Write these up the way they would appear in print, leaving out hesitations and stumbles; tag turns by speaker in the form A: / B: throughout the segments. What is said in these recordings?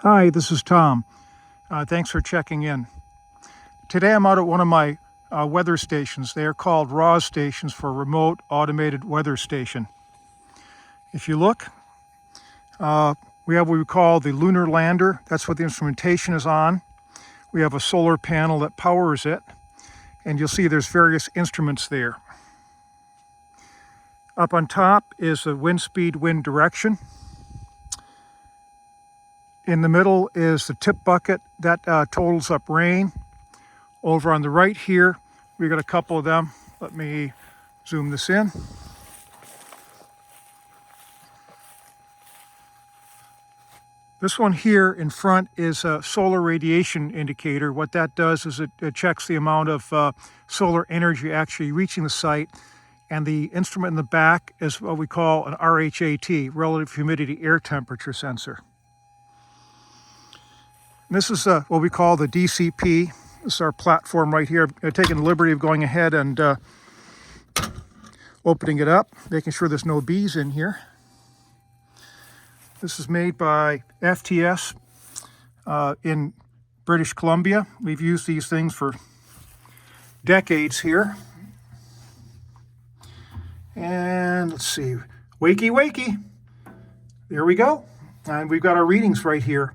A: Hi, this is Tom. Thanks for checking in. Today I'm out at one of my weather stations. They are called RAWS stations for Remote Automated Weather Station. If you look, we have what we call the lunar lander. That's what the instrumentation is on. We have a solar panel that powers it, and you'll see there's various instruments there. Up on top is the wind speed, wind direction. In the middle is the tip bucket that totals up rain. Over on the right here, we got a couple of them. Let me zoom this in. This one here in front is a solar radiation indicator. What that does is it checks the amount of solar energy actually reaching the site. And the instrument in the back is what we call an RHAT, relative humidity air temperature sensor. And this is what we call the DCP. This is our platform right here. I've taken the liberty of going ahead and opening it up, making sure there's no bees in here. This is made by FTS in British Columbia. We've used these things for decades here. And let's see, wakey, wakey. There we go. And we've got our readings right here.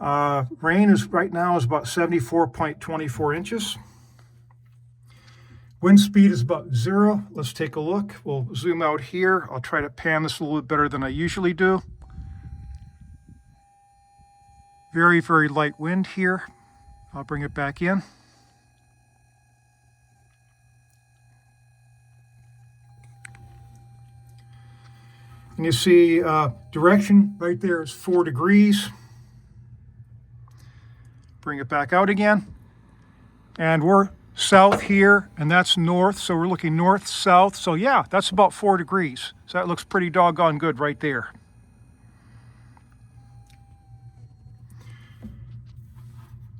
A: Rain is right now is about 74.24 inches. Wind speed is about 0. Let's take a look. We'll zoom out here. I'll try to pan this a little bit better than I usually do. Very, very light wind here. I'll bring it back in. And you see direction right there is 4 degrees. Bring it back out again. And we're south here, and that's north, so we're looking north-south. So yeah, that's about 4 degrees. So that looks pretty doggone good right there.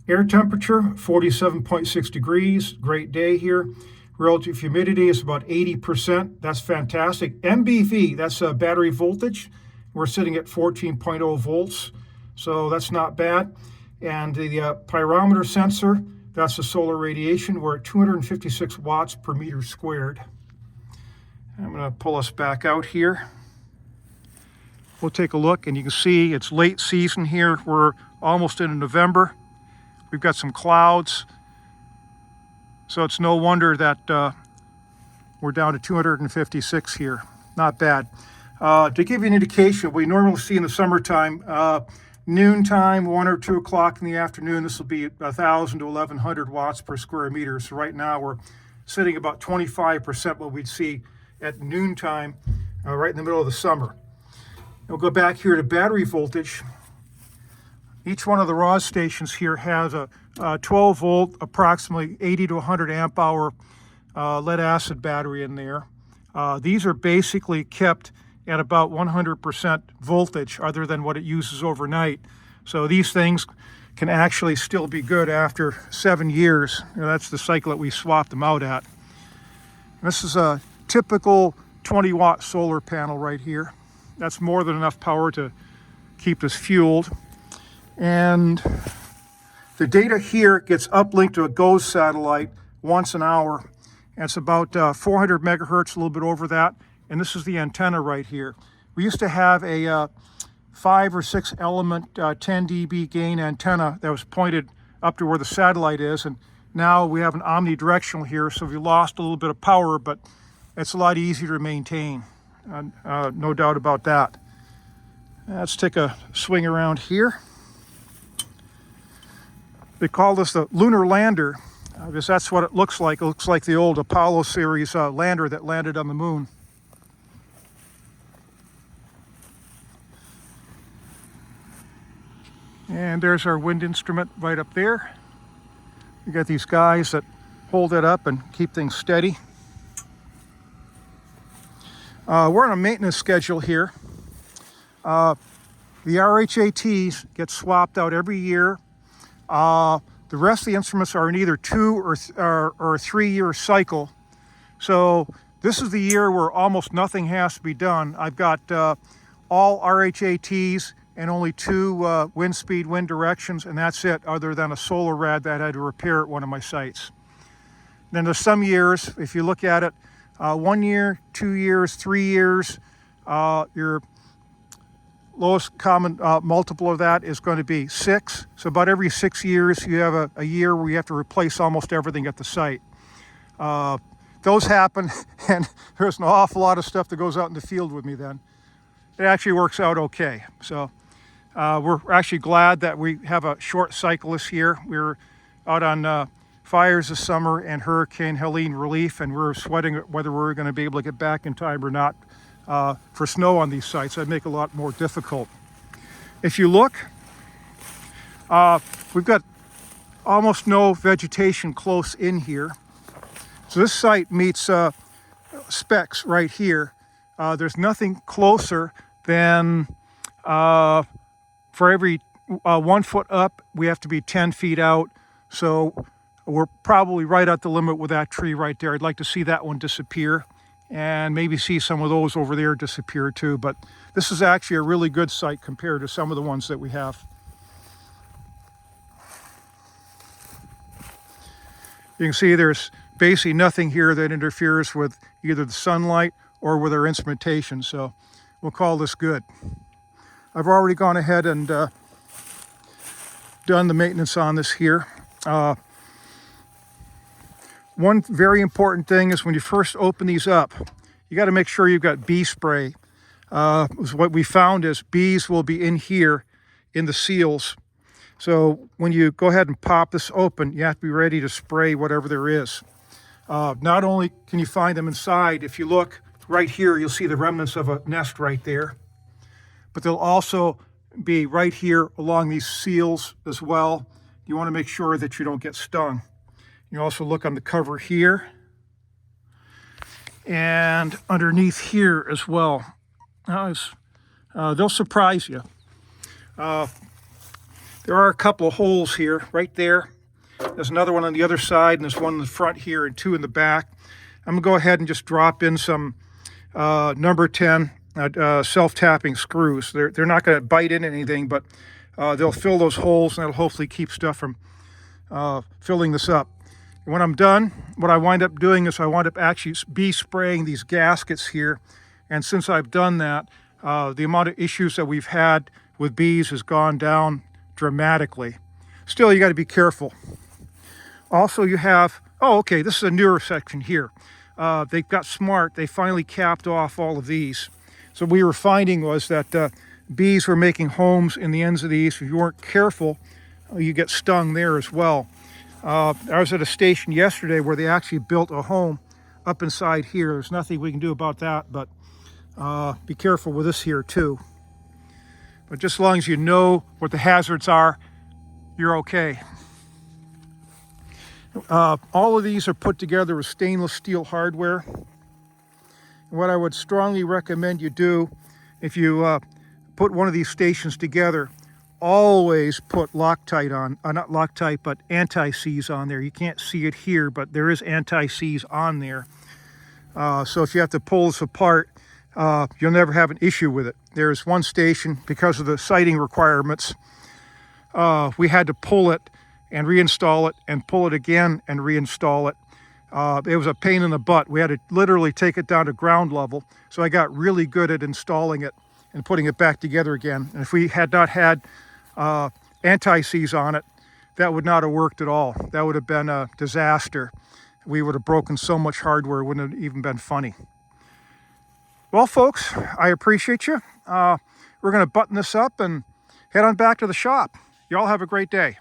A: Air temperature, 47.6 degrees. Great day here. Relative humidity is about 80%. That's fantastic. MBV, that's battery voltage. We're sitting at 14.0 volts, so that's not bad. And the pyrometer sensor, that's the solar radiation. We're at 256 watts per meter squared. I'm going to pull us back out here. We'll take a look, and you can see it's late season here. We're almost into November. We've got some clouds. So it's no wonder that we're down to 256 here. Not bad. To give you an indication, we normally see in the summertime, noontime, 1 or 2 o'clock in the afternoon, this will be 1,000 to 1,100 watts per square meter. So right now we're sitting about 25% what we'd see at noontime, right in the middle of the summer. We'll go back here to battery voltage. Each one of the RAWS stations here has a 12 volt, approximately 80 to 100 amp hour lead acid battery in there. These are basically kept at about 100% voltage other than what it uses overnight. So these things can actually still be good after 7 years. That's the cycle that we swapped them out at. This is a typical 20 watt solar panel right here. That's more than enough power to keep this fueled. And the data here gets uplinked to a GOES satellite once an hour. And it's about 400 megahertz, a little bit over that. And this is the antenna right here. We used to have a 5 or 6 element 10 dB gain antenna that was pointed up to where the satellite is. And now we have an omnidirectional here, so we lost a little bit of power, but it's a lot easier to maintain. No doubt about that. Let's take a swing around here. They call this the lunar lander because that's what it looks like. It looks like the old Apollo series lander that landed on the moon. And there's our wind instrument right up there. We got these guys that hold it up and keep things steady. We're on a maintenance schedule here. The RHATs get swapped out every year. The rest of the instruments are in either 2 or 3 year cycle. So this is the year where almost nothing has to be done. I've got all RHATs and only 2 wind speed, wind directions, and that's it, other than a solar rad that I had to repair at one of my sites. Then there's some years, if you look at it, 1 year, 2 years, 3 years, your lowest common multiple of that is going to be 6. So about every 6 years, you have a year where you have to replace almost everything at the site. Those happen, and there's an awful lot of stuff that goes out in the field with me then. It actually works out okay. So we're actually glad that we have a short cycle this year. We were out on fires this summer and Hurricane Helene relief, and we were sweating whether we were going to be able to get back in time or not for snow on these sites. That'd make it a lot more difficult. If you look, we've got almost no vegetation close in here. So this site meets specs right here. There's nothing closer than for every 1 foot up, we have to be 10 feet out. So we're probably right at the limit with that tree right there. I'd like to see that one disappear and maybe see some of those over there disappear too. But this is actually a really good site compared to some of the ones that we have. You can see there's basically nothing here that interferes with either the sunlight or with our instrumentation, so we'll call this good. I've already gone ahead and done the maintenance on this here. One very important thing is when you first open these up, you got to make sure you've got bee spray. What we found is bees will be in here in the seals. So when you go ahead and pop this open, you have to be ready to spray whatever there is. Not only can you find them inside, if you look right here, you'll see the remnants of a nest right there, but they'll also be right here along these seals as well. You want to make sure that you don't get stung. You also look on the cover here and underneath here as well. They'll surprise you. There are a couple of holes here, right there. There's another one on the other side, and there's one in the front here and 2 in the back. I'm gonna go ahead and just drop in some number 10 self-tapping screws. They're not gonna bite in anything, but they'll fill those holes, and that'll hopefully keep stuff from filling this up. And when I'm done, what I wind up doing is I wind up actually bee spraying these gaskets here. And since I've done that, the amount of issues that we've had with bees has gone down dramatically. Still, you got to be careful. Also, you have, this is a newer section here. They got smart. They finally capped off all of these. So what we were finding was that bees were making homes in the ends of these. If you weren't careful, you get stung there as well. I was at a station yesterday where they actually built a home up inside here. There's nothing we can do about that, but be careful with this here too. But just as long as you know what the hazards are, you're okay. All of these are put together with stainless steel hardware. What I would strongly recommend you do, if you put one of these stations together, always put Loctite on, not Loctite, but anti-seize on there. You can't see it here, but there is anti-seize on there. So if you have to pull this apart, you'll never have an issue with it. There's one station, because of the sighting requirements, we had to pull it and reinstall it and pull it again and reinstall it. It was a pain in the butt. We had to literally take it down to ground level. So I got really good at installing it and putting it back together again. And if we had not had anti-seize on it, that would not have worked at all. That would have been a disaster. We would have broken so much hardware, it wouldn't have even been funny. Well, folks, I appreciate you. We're going to button this up and head on back to the shop. Y'all have a great day.